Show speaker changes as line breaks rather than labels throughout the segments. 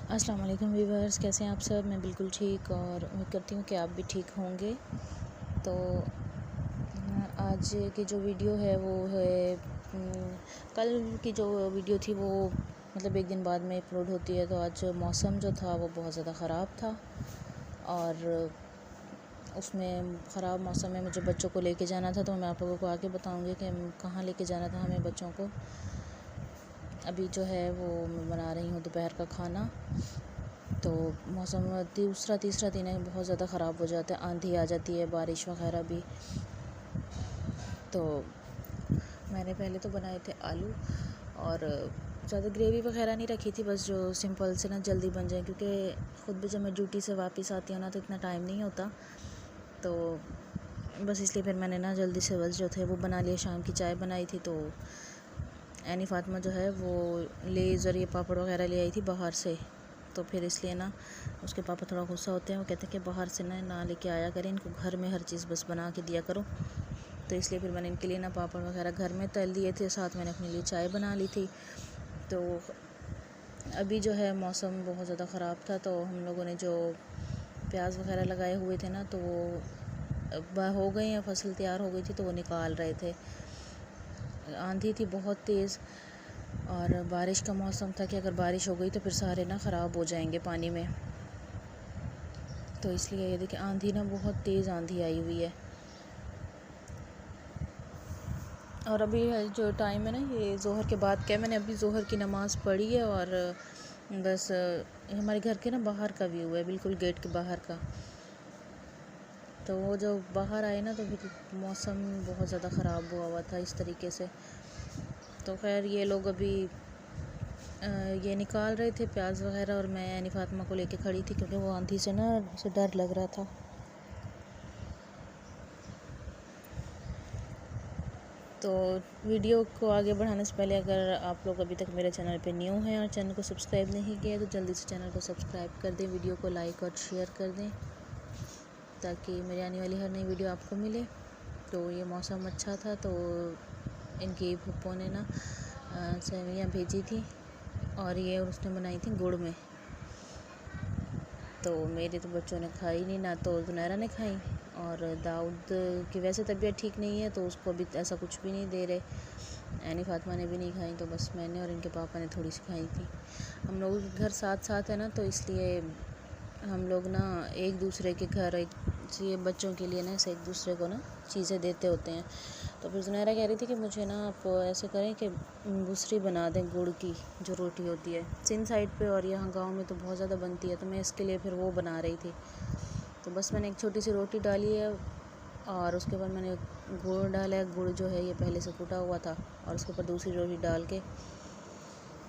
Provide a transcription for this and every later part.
अस्सलाम वालेकुम व्यूअर्स, कैसे हैं आप सब। मैं बिल्कुल ठीक और उम्मीद करती हूँ कि आप भी ठीक होंगे। तो आज की जो वीडियो है वो है कल की जो वीडियो थी वो मतलब एक दिन बाद में अपलोड होती है। तो आज मौसम जो था वो बहुत ज़्यादा ख़राब था और उसमें ख़राब मौसम में मुझे बच्चों को लेके जाना था। तो मैं आप लोगों को आगे बताऊँगी कि कहाँ लेके जाना था हमें बच्चों को। अभी जो है वो मैं बना रही हूँ दोपहर का खाना। तो मौसम दूसरा तीसरा दिन है बहुत ज़्यादा ख़राब हो जाता है, आंधी आ जाती है, बारिश वगैरह भी। तो मैंने पहले तो बनाए थे आलू और ज़्यादा ग्रेवी वगैरह नहीं रखी थी, बस जो सिंपल से ना जल्दी बन जाए, क्योंकि ख़ुद भी जब मैं ड्यूटी से वापस आती हूँ ना तो इतना टाइम नहीं होता। तो बस इसलिए फिर मैंने ना जल्दी से बस जो थे वो बना लिए। शाम की चाय बनाई थी तो एनी फातिमा जो है वो लेज़ और ये पापड़ वगैरह ले आई थी बाहर से। तो फिर इसलिए ना उसके पापा थोड़ा गुस्सा होते हैं, वो कहते हैं कि बाहर से ना लेके आया करें, इनको घर में हर चीज़ बस बना के दिया करो। तो इसलिए फिर मैंने इनके लिए ना पापड़ वगैरह घर में तल दिए थे, साथ मैंने अपने लिए चाय बना ली थी। तो अभी जो है मौसम बहुत ज़्यादा ख़राब था, तो हम लोगों ने जो प्याज वगैरह लगाए हुए थे ना तो वो हो गए हैं, फसल तैयार हो गई थी तो वो निकाल रहे थे। आंधी थी बहुत तेज़ और बारिश का मौसम था कि अगर बारिश हो गई तो फिर सारे ना ख़राब हो जाएंगे पानी में। तो इसलिए ये देखिए आंधी ना बहुत तेज़ आंधी आई हुई है। और अभी जो टाइम है ना ये ज़ोहर के बाद क्या, मैंने अभी ज़ोहर की नमाज़ पढ़ी है और बस हमारे घर के ना बाहर का व्यू है, बिल्कुल गेट के बाहर का। तो वो जो बाहर आए ना तो फिर मौसम बहुत ज़्यादा ख़राब हुआ था इस तरीके से। तो खैर ये लोग अभी ये निकाल रहे थे प्याज वगैरह और मैं यानी फातिमा को लेके खड़ी थी, क्योंकि वो आंधी से ना उसे डर लग रहा था। तो वीडियो को आगे बढ़ाने से पहले अगर आप लोग अभी तक मेरे चैनल पे न्यू हैं और चैनल को सब्सक्राइब नहीं किया तो जल्दी से चैनल को सब्सक्राइब कर दें, वीडियो को लाइक और शेयर कर दें ताकि मेरी आने वाली हर नई वीडियो आपको मिले। तो ये मौसम अच्छा था तो इनकी फूफो ने ना सेवइयाँ भेजी थी और ये उसने बनाई थी गुड़ में। तो मेरे तो बच्चों ने खाई नहीं, ना तो जुनैरा ने खाई और दाऊद की वैसे तबीयत ठीक नहीं है तो उसको अभी ऐसा कुछ भी नहीं दे रहे। एनी फातिमा ने भी नहीं खाई, तो बस मैंने और इनके पापा ने थोड़ी सी खाई थी। हम लोगों के घर साथ साथ है ना तो इसलिए हम लोग ना एक दूसरे के घर ये बच्चों के लिए ना ऐसे एक दूसरे को ना चीज़ें देते होते हैं। तो फिर जुनैरा कह रही थी कि मुझे ना आप ऐसे करें कि बुसरी बना दें, गुड़ की जो रोटी होती है सिंध साइड पे और यहाँ गांव में तो बहुत ज़्यादा बनती है। तो मैं इसके लिए फिर वो बना रही थी। तो बस मैंने एक छोटी सी रोटी डाली है और उसके बाद मैंने गुड़ डाला है। गुड़ जो है ये पहले से कूटा हुआ था और उसके ऊपर दूसरी रोटी डाल के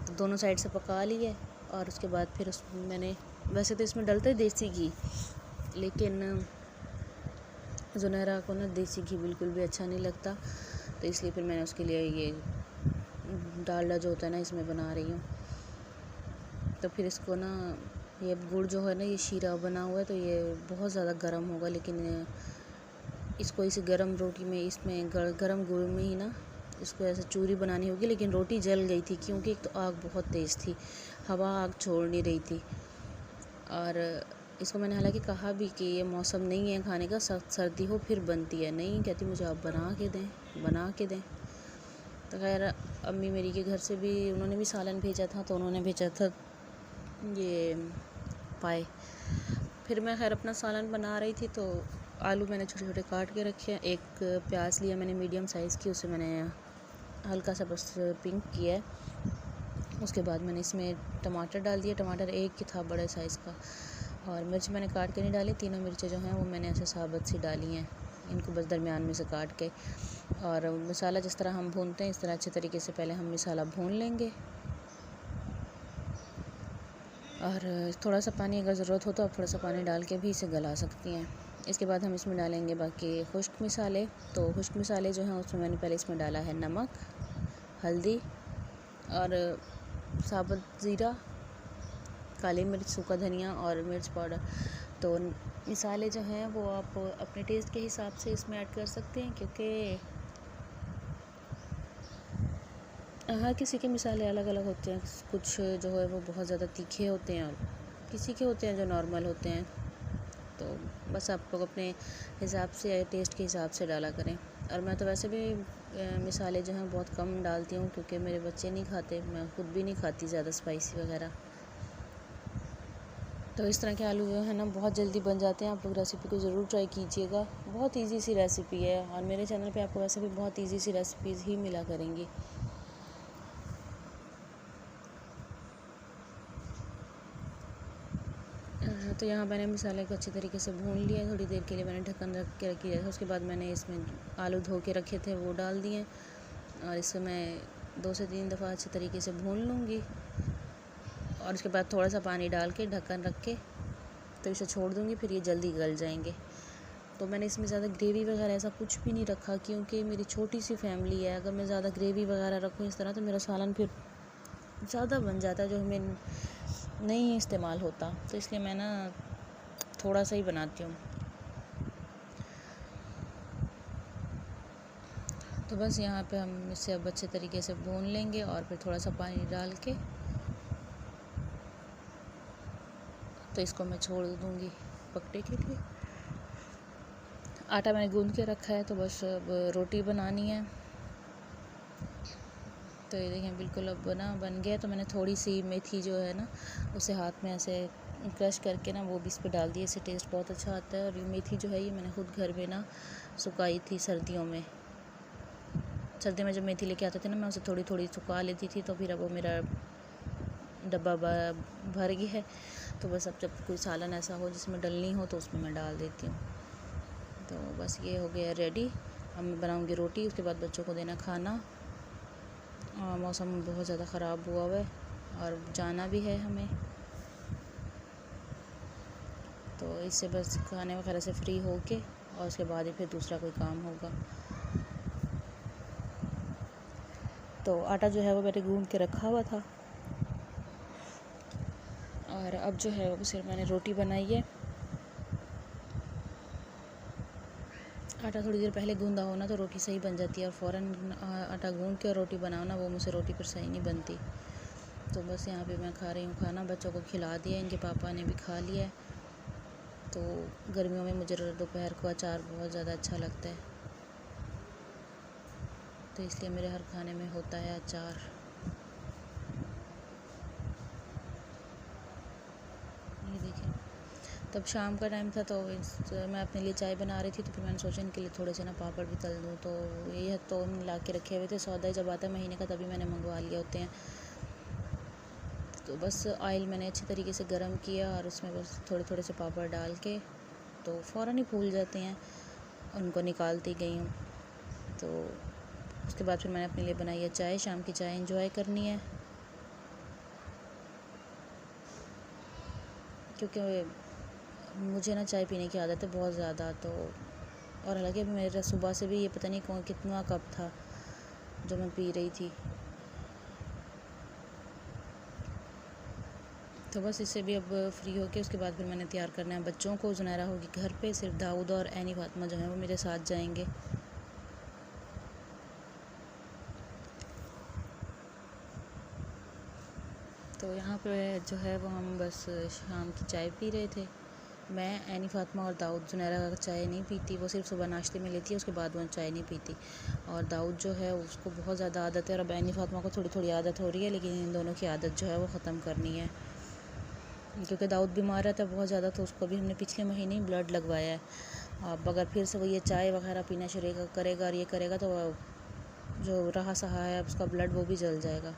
तो दोनों साइड से पका ली है। और उसके बाद फिर उसमें मैंने, वैसे तो इसमें डलता है देसी घी, लेकिन जुनैरा को ना देसी घी बिल्कुल भी अच्छा नहीं लगता, तो इसलिए फिर मैंने उसके लिए ये डालडा जो होता है ना इसमें बना रही हूँ। तो फिर इसको ना ये गुड़ जो है ना ये शीरा बना हुआ है तो ये बहुत ज़्यादा गर्म होगा, लेकिन इसको इस गर्म रोटी में इसमें गर्म गुड़ में ही ना इसको ऐसे चूरी बनानी होगी। लेकिन रोटी जल गई थी क्योंकि एक तो आग बहुत तेज़ थी, हवा आग छोड़ नहीं रही थी। और इसको मैंने हालांकि कहा भी कि ये मौसम नहीं है खाने का, सर्दी हो फिर बनती है, नहीं कहती मुझे आप बना के दें बना के दें। तो खैर अम्मी मेरी के घर से भी उन्होंने भी सालन भेजा था, तो उन्होंने भेजा था ये पाए। फिर मैं खैर अपना सालन बना रही थी। तो आलू मैंने छोटे छोटे काट के रखे हैं, एक प्याज लिया मैंने मीडियम साइज़ की, उसे मैंने हल्का सा बस पिंक किया है। उसके बाद मैंने इसमें टमाटर डाल दिया, टमाटर एक ही था बड़े साइज़ का। और मिर्च मैंने काट के नहीं डाली, तीनों मिर्चें जो हैं वो मैंने ऐसे साबुत सी डाली हैं, इनको बस दरमियान में से काट के। और मसाला जिस तरह हम भूनते हैं इस तरह अच्छे तरीके से पहले हम मसाला भून लेंगे। और थोड़ा सा पानी अगर ज़रूरत हो तो आप थोड़ा सा पानी डाल के भी इसे गला सकती हैं। इसके बाद हम इसमें डालेंगे बाकी खुश्क मसाले। तो खुश्क मसाले जो हैं उसमें मैंने पहले इसमें डाला है नमक, हल्दी और साबुत ज़ीरा, काली मिर्च, सूखा धनिया और मिर्च पाउडर। तो मसाले जो हैं वो आप अपने टेस्ट के हिसाब से इसमें ऐड कर सकते हैं, क्योंकि हर किसी के मिसाले अलग अलग होते हैं। कुछ जो है वो बहुत ज़्यादा तीखे होते हैं और किसी के होते हैं जो नॉर्मल होते हैं। तो बस आप लोग अपने हिसाब से, टेस्ट के हिसाब से डाला करें। और मैं तो वैसे भी मिसाले जो हैं बहुत कम डालती हूँ, क्योंकि मेरे बच्चे नहीं खाते, मैं खुद भी नहीं खाती ज़्यादा स्पाइसी वगैरह। तो इस तरह के आलू जो है ना बहुत जल्दी बन जाते हैं। आप लोग रेसिपी को ज़रूर ट्राई कीजिएगा। बहुत इजी सी रेसिपी है और मेरे चैनल पे आपको वैसे भी बहुत इजी सी रेसिपीज़ ही मिला करेंगी। तो यहाँ मैंने मसाले को अच्छी तरीके से भून लिया। थोड़ी देर के लिए मैंने ढक्कन रख के रख दिया था। उसके बाद मैंने इसमें आलू धो के रखे थे वो डाल दिए और इसको मैं 2 से 3 दफ़ा अच्छे तरीके से भून लूँगी। और उसके बाद थोड़ा सा पानी डाल के ढक्कन रख के तो इसे छोड़ दूँगी, फिर ये जल्दी गल जाएंगे। तो मैंने इसमें ज़्यादा ग्रेवी वगैरह ऐसा कुछ भी नहीं रखा, क्योंकि मेरी छोटी सी फैमिली है। अगर मैं ज़्यादा ग्रेवी वगैरह रखूँ इस तरह तो मेरा सालन फिर ज़्यादा बन जाता है, जो हमें नहीं इस्तेमाल होता। तो इसलिए मैं ना थोड़ा सा ही बनाती हूँ। तो बस यहाँ पे हम इसे अब अच्छे तरीके से भून लेंगे और फिर थोड़ा सा पानी डाल के तो इसको मैं छोड़ दूँगी पकने के लिए। आटा मैंने गूंद के रखा है, तो बस अब रोटी बनानी है। तो ये देखें बिल्कुल अब बन गया। तो मैंने थोड़ी सी मेथी जो है ना उसे हाथ में ऐसे क्रश करके ना वो भी इस पर डाल दिया। इससे टेस्ट बहुत अच्छा आता है। और ये मेथी जो है ये मैंने खुद घर में ना सुखाई थी सर्दियों में। सर्दियों में जब मेथी लेके आते थे ना मैं उसे थोड़ी थोड़ी सुखा लेती थी। तो फिर अब वो मेरा डब्बा भर गया है। तो बस अब जब कोई सालन ऐसा हो जिसमें डलनी हो तो उसमें मैं डाल देती हूँ। तो बस ये हो गया रेडी। अब मैं बनाऊँगी रोटी, उसके बाद बच्चों को देना खाना। मौसम बहुत ज़्यादा ख़राब हुआ है और जाना भी है हमें। तो इससे बस खाने वगैरह से फ्री हो के और उसके बाद ही फिर दूसरा कोई काम होगा। तो आटा जो है वो मैंने गूंद के रखा हुआ था और अब जो है वो सिर्फ मैंने रोटी बनाई है। आटा थोड़ी देर पहले गूंदा हो ना तो रोटी सही बन जाती है, और फ़ौरन आटा गूंद के और रोटी बनाओ ना वो मुझसे रोटी फिर सही नहीं बनती। तो बस यहाँ पे मैं खा रही हूँ खाना। बच्चों को खिला दिया, इनके पापा ने भी खा लिया है। तो गर्मियों में मुझे दोपहर को अचार बहुत ज़्यादा अच्छा लगता है, तो इसलिए मेरे हर खाने में होता है अचार। ये देखिए, तब शाम का टाइम था तो मैं अपने लिए चाय बना रही थी। तो फिर मैंने सोचा इनके लिए थोड़े से ना पापड़ भी तल दूँ। तो ये तो ला के रखे हुए थे, सौदा जब आता है महीने का तभी मैंने मंगवा लिए होते हैं। तो बस ऑयल मैंने अच्छी तरीके से गर्म किया और उसमें बस थोड़े थोड़े से पापड़ डाल के तो फ़ौरन ही फूल जाते हैं। उनको निकालती गई हूँ। तो उसके बाद फिर मैंने अपने लिए बनाई है चाय। शाम की चाय एंजॉय करनी है, क्योंकि मुझे ना चाय पीने की आदत है बहुत ज़्यादा। तो और हालांकि मेरा सुबह से भी ये पता नहीं कौन कितना कप था जो मैं पी रही थी। तो बस इससे भी अब फ्री होके उसके बाद फिर मैंने तैयार करना है बच्चों को। जुनैरा होगी घर पे, सिर्फ दाऊद और ऐनी फातिमा जो है वो मेरे साथ जाएंगे। तो यहाँ पे जो है वो हम बस शाम की चाय पी रहे थे। मैं, ऐनी फातिमा और दाऊद। जुनैरा चाय नहीं पीती, वो सिर्फ सुबह नाश्ते में लेती है, उसके बाद वो चाय नहीं पीती। और दाऊद जो है उसको बहुत ज़्यादा आदत है, और अब ऐनी फातिमा को थोड़ी थोड़ी आदत हो रही है, लेकिन इन दोनों की आदत जो है वो ख़त्म करनी है। क्योंकि दाऊद बीमार रहता है बहुत ज़्यादा, तो उसको भी हमने पिछले महीने ही ब्लड लगवाया है। अब अगर फिर से वो ये चाय वगैरह पीना शुरू करेगा और ये करेगा तो जो रहा सहा है उसका ब्लड वो भी जल जाएगा।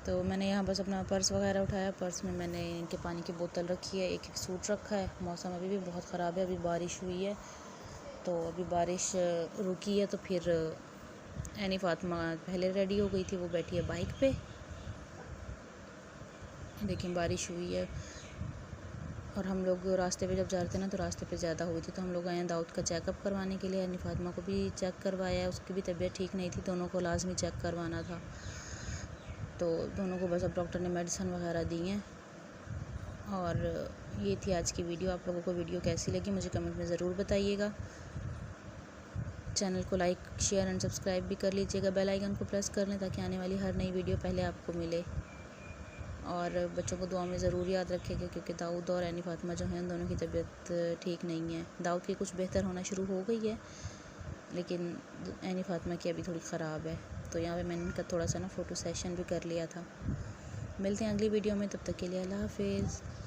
तो मैंने यहाँ बस अपना पर्स वगैरह उठाया। पर्स में मैंने इनके पानी की बोतल रखी है, एक सूट रखा है। मौसम अभी भी बहुत ख़राब है, अभी बारिश हुई है। तो अभी बारिश रुकी है तो फिर ऐनी फातिमा पहले रेडी हो गई थी, वो बैठी है बाइक पे। देखिए बारिश हुई है और हम लोग रास्ते पे जब जा रहे थे ना तो रास्ते पे ज़्यादा हुई थी। तो हम लोग आए हैं दाऊद का चेकअप करवाने के लिए। ऐनी फातिमा को भी चेक करवाया है, उसकी भी तबीयत ठीक नहीं थी, दोनों को लाजमी चेक करवाना था। तो दोनों को बस अब डॉक्टर ने मेडिसिन वगैरह दी हैं। और ये थी आज की वीडियो। आप लोगों को वीडियो कैसी लगी मुझे कमेंट में ज़रूर बताइएगा। चैनल को लाइक, शेयर एंड सब्सक्राइब भी कर लीजिएगा। बेल आइकन को प्रेस कर लें ताकि आने वाली हर नई वीडियो पहले आपको मिले। और बच्चों को दुआ में ज़रूर याद रखेगा, क्योंकि दाऊद और एनी फातिमा जो हैं उन दोनों की तबीयत ठीक नहीं है। दाऊद की कुछ बेहतर होना शुरू हो गई है, लेकिन एनी फातिमा की अभी थोड़ी ख़राब है। तो यहाँ पे मैंने इनका थोड़ा सा ना फ़ोटो सेशन भी कर लिया था। मिलते हैं अगली वीडियो में, तब तक के लिए अल्लाह हाफिज़।